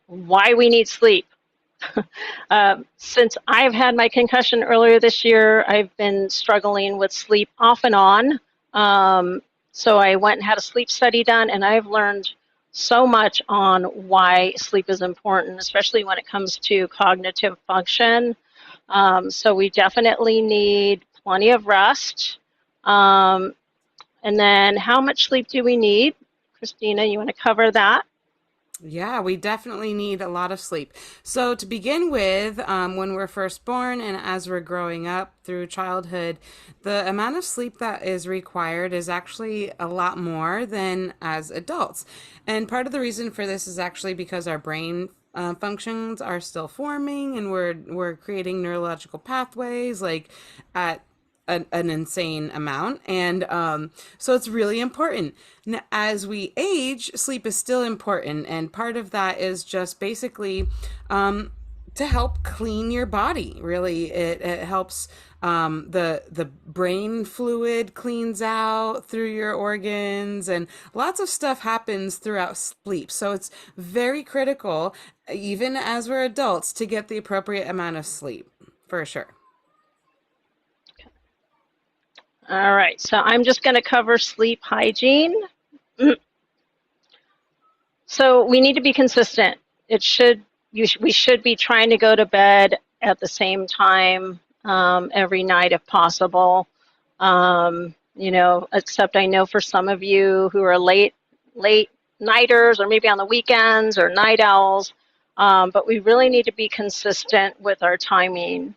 why we need sleep. Since I've had my concussion earlier this year, I've been struggling with sleep off and on. Um, so I went and had a sleep study done, and I've learned so much on why sleep is important, especially when it comes to cognitive function. So we definitely need plenty of rest. Um, and then how much sleep do we need? Kristina, you want to cover that? Yeah, we definitely need a lot of sleep. So, to begin with, when we're first born and as we're growing up through childhood, the amount of sleep that is required is actually a lot more than as adults. And part of the reason for this is actually because our brain functions are still forming and we're creating neurological pathways like at an insane amount. And so it's really important. As we age, sleep is still important. And part of that is just basically to help clean your body. Really, it helps the brain fluid cleans out through your organs, and lots of stuff happens throughout sleep. So it's very critical, even as we're adults, to get the appropriate amount of sleep for sure. All right, so I'm just going to cover sleep hygiene. So we need to be consistent. It should we should be trying to go to bed at the same time every night if possible. Except I know for some of you who are late nighters or maybe on the weekends or night owls, but we really need to be consistent with our timing.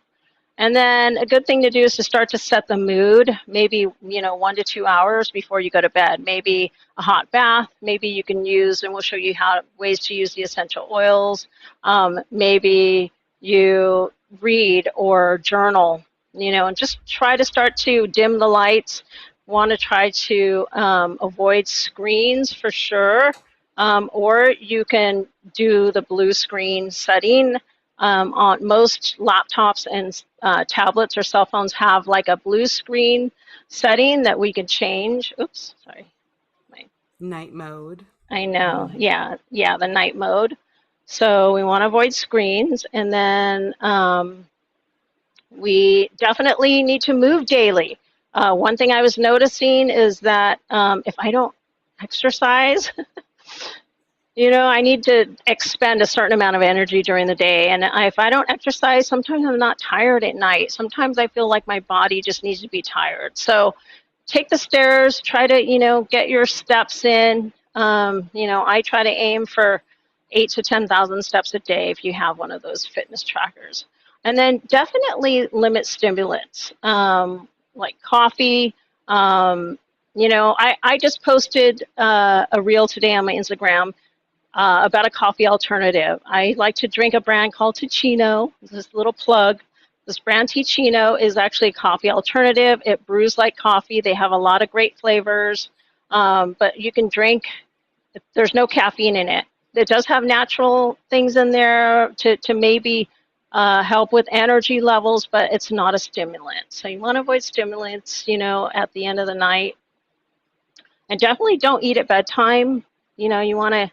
And then a good thing to do is to start to set the mood, maybe, 1 to 2 hours before you go to bed. Maybe a hot bath, maybe you can use, and we'll show you how ways to use the essential oils. Maybe you read or journal, and just try to start to dim the lights. Want to try to avoid screens for sure. Or you can do the blue screen setting. On most laptops and tablets or cell phones have like a blue screen setting that we can change. Oops, sorry. My, Night mode. I know. Yeah, the night mode. So we want to avoid screens, and then we definitely need to move daily. One thing I was noticing is that if I don't exercise, I need to expend a certain amount of energy during the day. And if I don't exercise, sometimes I'm not tired at night. Sometimes I feel like my body just needs to be tired. So take the stairs, try to, get your steps in. I try to aim for 8 to 10,000 steps a day if you have one of those fitness trackers. And then definitely limit stimulants like coffee. I just posted a reel today on my Instagram about a coffee alternative. I like to drink a brand called Ticino. This little plug. This brand Ticino is actually a coffee alternative. It brews like coffee. They have a lot of great flavors, but you can drink. There's no caffeine in it. It does have natural things in there to maybe help with energy levels, but it's not a stimulant. So you want to avoid stimulants, at the end of the night. And definitely don't eat at bedtime. You want to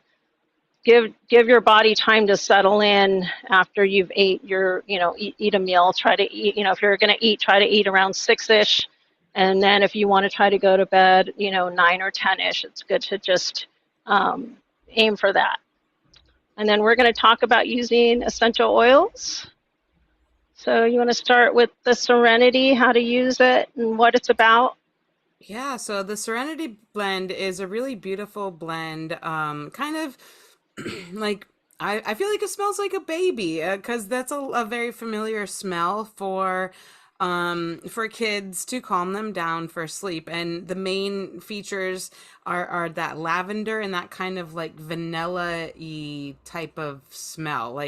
give your body time to settle in after you've ate your eat a meal. Try to eat, if you're going to eat, try to eat around 6ish, and then if you want to try to go to bed 9 or 10ish, it's good to just aim for that. And then we're going to talk about using essential oils. So you want to start with the Serenity, how to use it and what it's about. Yeah, so the Serenity blend is a really beautiful blend. Kind of like I feel like it smells like a baby because that's a very familiar smell for kids to calm them down for sleep. And the main features are that lavender and that kind of like vanilla-y type of smell.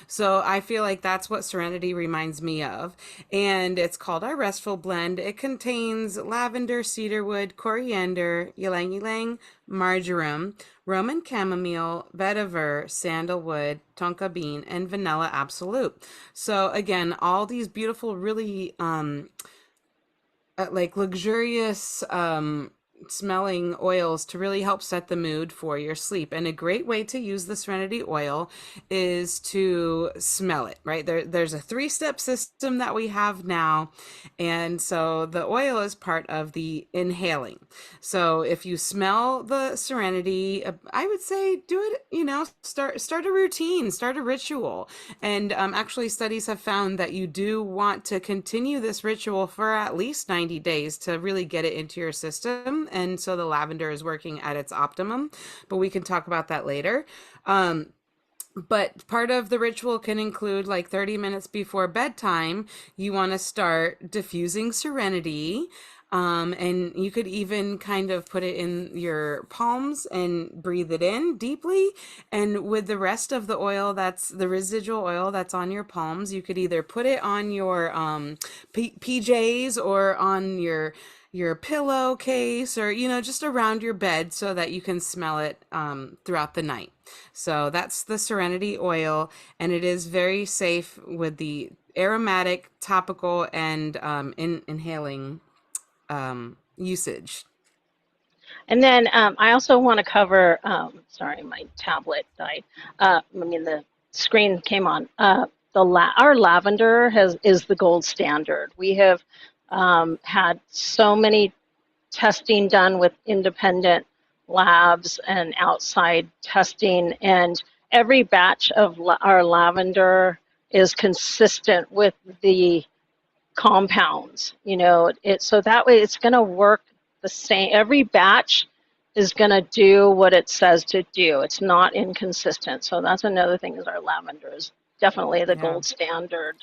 So I feel like that's what Serenity reminds me of. And it's called our Restful Blend. It contains lavender, cedarwood, coriander, ylang ylang, marjoram, Roman chamomile, vetiver, sandalwood, tonka bean, and vanilla absolute. So again, all these beautiful, really like luxurious smelling oils to really help set the mood for your sleep. And a great way to use the Serenity oil is to smell it, right? There's a 3-step system that we have now. And so the oil is part of the inhaling. So if you smell the Serenity, I would say do it, start a routine, start a ritual. And actually, studies have found that you do want to continue this ritual for at least 90 days to really get it into your system. And so the lavender is working at its optimum, but we can talk about that later. But part of the ritual can include, like, 30 minutes before bedtime, you want to start diffusing Serenity. And you could even kind of put it in your palms and breathe it in deeply. And with the rest of the oil, that's the residual oil that's on your palms, you could either put it on your PJs or on your pillowcase, or just around your bed so that you can smell it throughout the night. So that's the Serenity oil, and it is very safe with the aromatic, topical, and inhaling usage. And then I also want to cover, sorry, my tablet died. The screen came on. Our lavender is the gold standard. We have had so many testing done with independent labs and outside testing, and every batch of our lavender is consistent with the compounds, so that way it's going to work the same. Every batch is going to do what it says to do. It's not inconsistent. So that's another thing, is our lavender is definitely the Yeah. gold standard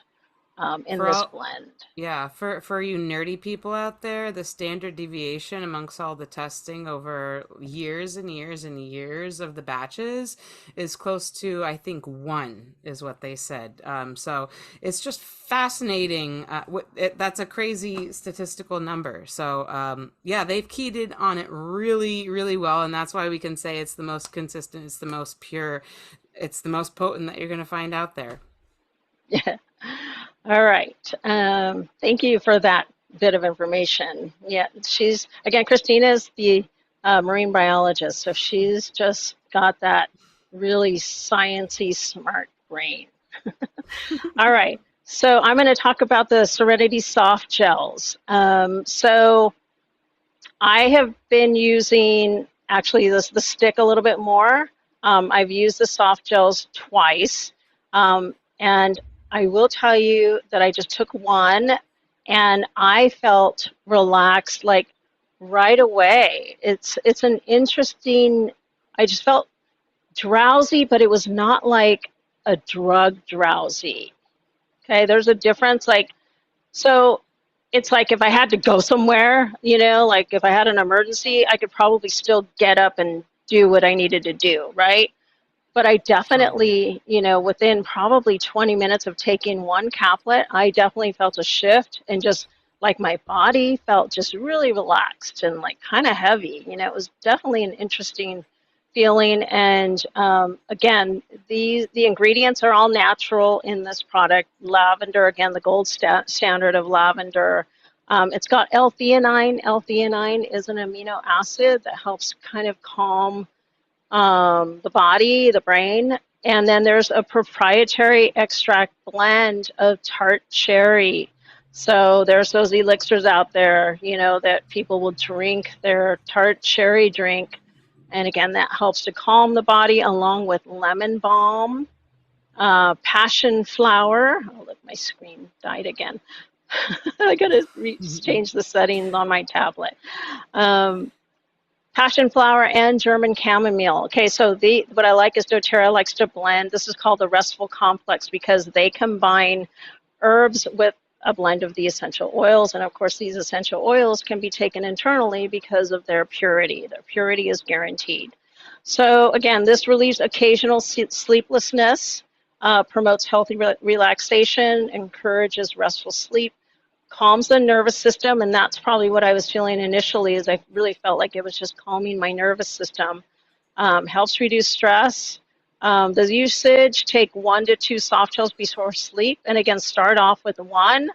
in For this all blend. Yeah, for you nerdy people out there, the standard deviation amongst all the testing over years and years and years of the batches is close to, I think, 1 is what they said. So it's just fascinating. That's a crazy statistical number. So yeah, they've keyed in on it really, really well, and that's why we can say it's the most consistent, it's the most pure, it's the most potent that you're going to find out there. Yeah. All right. Thank you for that bit of information. Yeah, Kristina is the marine biologist, so she's just got that really sciencey, smart brain. All right. So I'm going to talk about the Serenity soft gels. So I have been using actually the stick a little bit more. I've used the soft gels twice. And I will tell you that I just took one and I felt relaxed like right away. It's an interesting, I just felt drowsy, but it was not like a drug drowsy. Okay, there's a difference. So it's like if I had to go somewhere, like if I had an emergency, I could probably still get up and do what I needed to do, right? But I Totally. definitely, within probably 20 minutes of taking one caplet, I definitely felt a shift, and just like my body felt just really relaxed and like kind of heavy. It was definitely an interesting feeling. And again, the ingredients are all natural in this product. Lavender, again, the gold standard of lavender. It's got L-theanine. L-theanine is an amino acid that helps kind of calm the body, the brain. And then there's a proprietary extract blend of tart cherry. So there's those elixirs out there, that people will drink their tart cherry drink. And again, that helps to calm the body, along with lemon balm, passion flower. Oh, look, my screen died again. I gotta change the settings on my tablet. Um, Passion flower and German chamomile. Okay, so what I like is doTERRA likes to blend. This is called the restful complex because they combine herbs with a blend of the essential oils. And of course, these essential oils can be taken internally because of their purity. Their purity is guaranteed. So again, this relieves occasional sleeplessness, promotes healthy relaxation, encourages restful sleep, calms the nervous system, and that's probably what I was feeling initially, is I really felt like it was just calming my nervous system. Helps reduce stress. The usage, take 1 to 2 soft gels before sleep, and again, start off with one.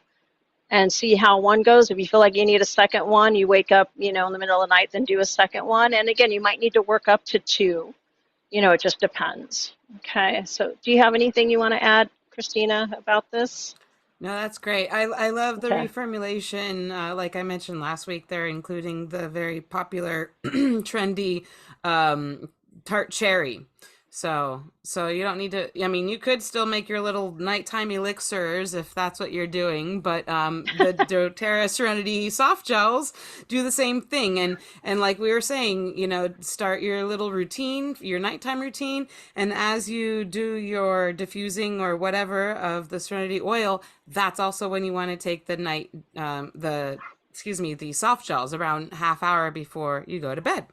and see how one goes. If you feel like you need a second one, you wake up, in the middle of the night, then do a second one. And again, you might need to work up to two. It just depends. Okay, so do you have anything you want to add, Kristina, about this? No, that's great. I love the Okay. reformulation. Like I mentioned last week, they're including the very popular, trendy tart cherry. So you don't need to. I mean, you could still make your little nighttime elixirs if that's what you're doing, but the DoTerra Serenity soft gels do the same thing. And like we were saying, start your little routine, your nighttime routine, and as you do your diffusing or whatever of the Serenity oil, that's also when you want to take the night, the excuse me, the soft gels around half hour before you go to bed.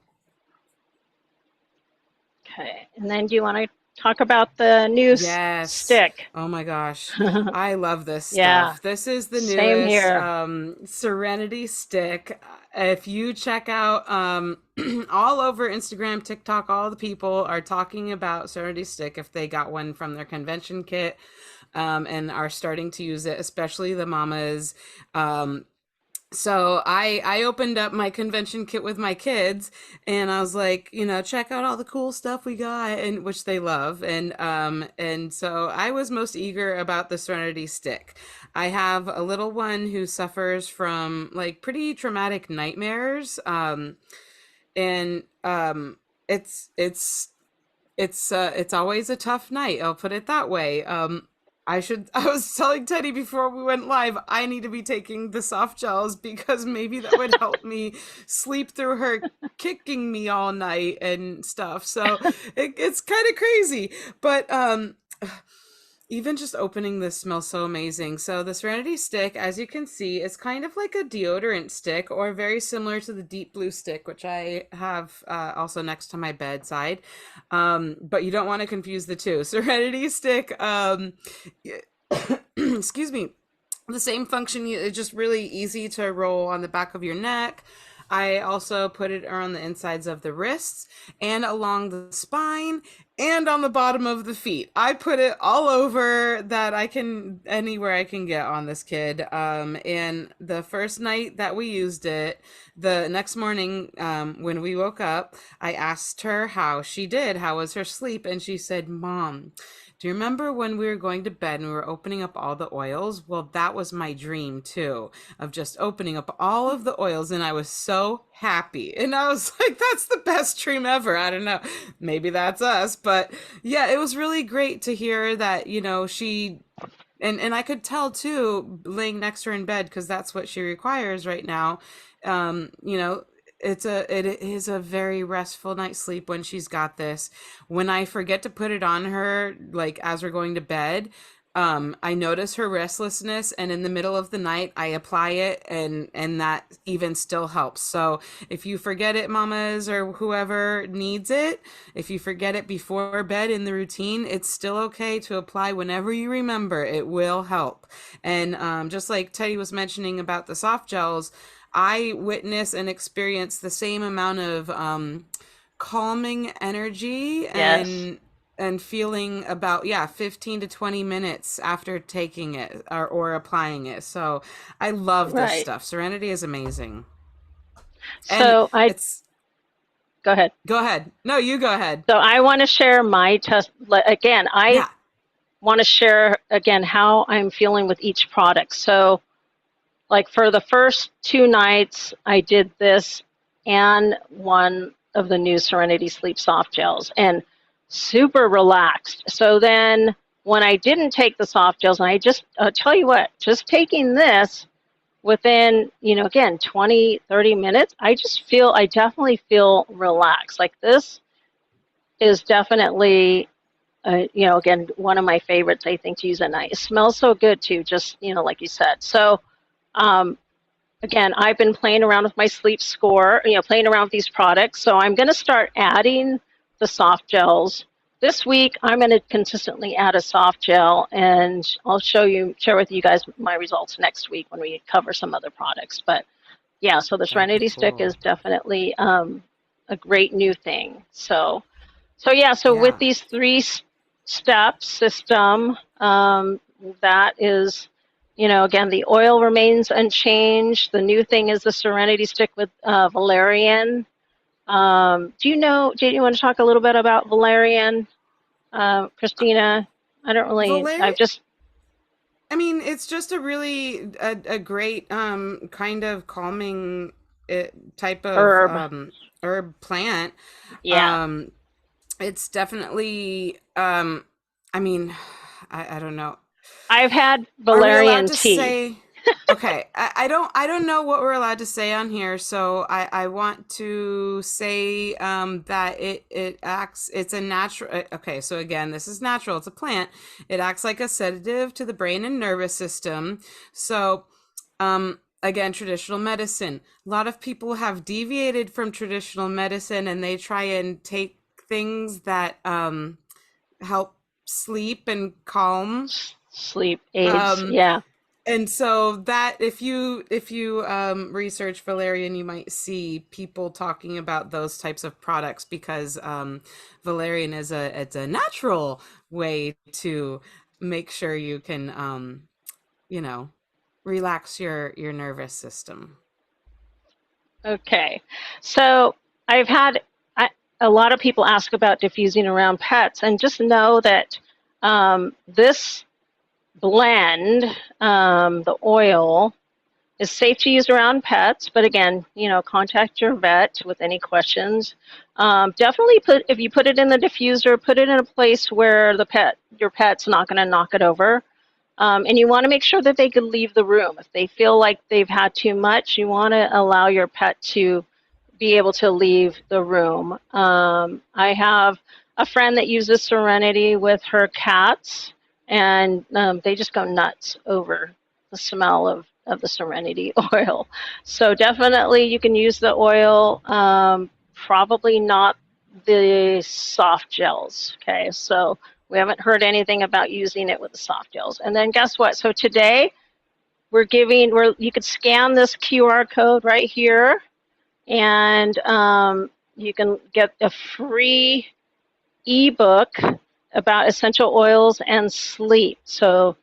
Okay, and then do you want to talk about the new Yes. stick? Oh my gosh. I love this Yeah, stuff. This is the same newest here. Serenity Stick. If you check out all over Instagram, TikTok, all the people are talking about Serenity Stick if they got one from their convention kit, and are starting to use it, especially the mamas. So I opened up my convention kit with my kids, and I was like, check out all the cool stuff we got, and which they love. And so I was most eager about the Serenity Stick. I have a little one who suffers from like pretty traumatic nightmares. And it's always a tough night, I'll put it that way. I was telling Teddy before we went live, I need to be taking the soft gels because maybe that would help me sleep through her kicking me all night and stuff. So it's kind of crazy, but even just opening this smells so amazing. So the Serenity Stick, as you can see, is kind of like a deodorant stick, or very similar to the Deep Blue Stick, which I have also next to my bedside. But you don't want to confuse the two. Serenity Stick, excuse me, the same function. It's just really easy to roll on the back of your neck. I also put it around the insides of the wrists and along the spine and on the bottom of the feet. I put it all over that I can, anywhere I can get on this kid. And the first night that we used it, the next morning, when we woke up, I asked her how she did, how was her sleep, and she said, "Mom, do you remember when we were going to bed and we were opening up all the oils? Well, that was my dream too, of just opening up all of the oils, and I was so happy." And I was like, that's the best dream ever. I don't know. Maybe that's us, but yeah, it was really great to hear that, she and I could tell too, laying next to her in bed, because that's what she requires right now. You know, it is a very restful night's sleep when she's got this. When I forget to put it on her, like as we're going to bed, I notice her restlessness, and in the middle of the night I apply it, and that even still helps. So if you forget it, mamas or whoever needs it, if you forget it before bed in the routine, it's still okay to apply whenever you remember. It will help. And just like Teddy was mentioning about the soft gels, I witness and experience the same amount of calming energy Yes. and feeling about, yeah, 15 to 20 minutes after taking it, or applying it. So I love this Right. stuff. Serenity is amazing. And So I it's go ahead. go ahead. No, you go ahead. So I want to share my test again. I Yeah. want to share again how I'm feeling with each product. So like for the first 2 nights, I did this and one of the new Serenity Sleep soft gels, and super relaxed. So then when I didn't take the soft gels, and I'll tell you what, just taking this within, again, 20, 30 minutes, I definitely feel relaxed. Like this is definitely, again, one of my favorites, I think, to use at night. It smells so good too, just, like you said. So, um, again, I've been playing around with my sleep score, playing around with these products. So I'm going to start adding the soft gels. This week, I'm going to consistently add a soft gel, and I'll share with you guys my results next week when we cover some other products. But yeah, so the That'd be Serenity Stick is cool. definitely a great new thing. So yeah, so with Yeah. these three step system, that is Again, the oil remains unchanged. The new thing is the Serenity Stick with valerian. Do you want to talk a little bit about valerian, Kristina? I don't really, I've Valerian, just, I mean, it's just a really a great kind of calming type of herb. herb plant. Yeah. Um, it's definitely I mean, I don't know. I've had Are we allowed valerian to tea. say? Okay, I don't know what we're allowed to say on here, so I want to say that it acts, it's a natural, okay, so again, this is natural, it's a plant. It acts like a sedative to the brain and nervous system. So again, traditional medicine. A lot of people have deviated from traditional medicine and they try and take things that help sleep and calm. Sleep aids. Um, Yeah. and so that if you research valerian, you might see people talking about those types of products because valerian is it's a natural way to make sure you can you know relax your nervous system. Okay. So I've had I, a lot of people ask about diffusing around pets, and just know that this blend, the oil, is safe to use around pets. But again, contact your vet with any questions. Definitely if you put it in the diffuser, put it in a place where your pet's not going to knock it over. And you want to make sure that they can leave the room. If they feel like they've had too much, you want to allow your pet to be able to leave the room. I have a friend that uses Serenity with her cats, and they just go nuts over the smell of the Serenity oil. So definitely you can use the oil, probably not the soft gels. Okay, so we haven't heard anything about using it with the soft gels. And then guess what? So today you could scan this QR code right here, and you can get a free ebook about essential oils and sleep. So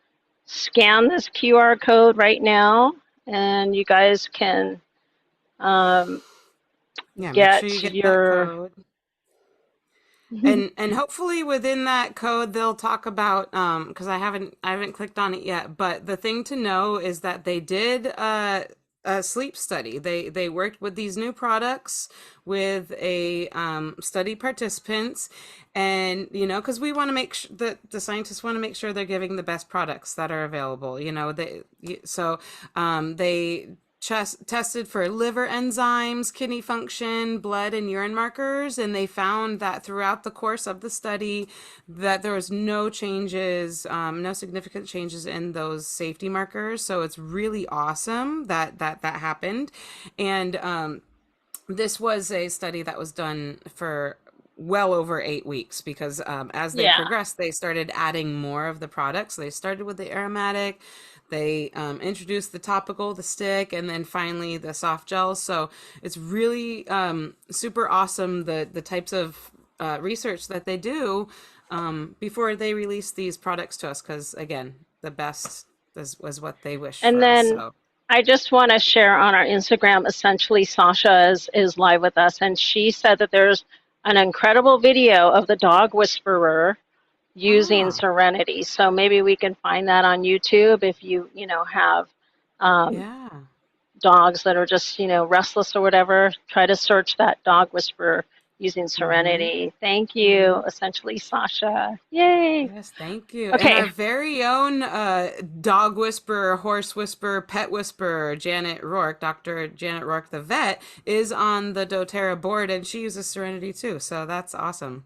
scan this QR code right now, and you guys can um, Yeah, make sure you get get that your. code. And hopefully within that code they'll talk about because I haven't clicked on it yet, but the thing to know is that they did a sleep study. They worked with these new products with a study participants, and because we want to make sure that the scientists want to make sure they're giving the best products that are available. They tested for liver enzymes, kidney function, blood and urine markers, and they found that throughout the course of the study that there was no changes, no significant changes in those safety markers. So it's really awesome that happened, and this was a study that was done for well over 8 weeks because as they Yeah. progressed, they started adding more of the products. They started with the aromatic, they introduced the topical, the stick, and then finally the soft gels. So it's really super awesome the types of research that they do before they release these products to us. Because again, the best was what they wish And for us. then So I just want to share on our Instagram, essentially Sasha is live with us, and she said that there's an incredible video of the dog whisperer using ah, Serenity. So maybe we can find that on YouTube if have um, yeah. dogs that are just, restless or whatever. Try to search that dog whisperer using Mm-hmm. Serenity. Thank you, Mm-hmm. essentially Sasha. Yay. Yes, thank you. And Okay. our very own dog whisperer, horse whisperer, pet whisperer, Janet Rourke, Dr. Janet Rourke, the vet, is on the doTERRA board and she uses Serenity too. So that's awesome.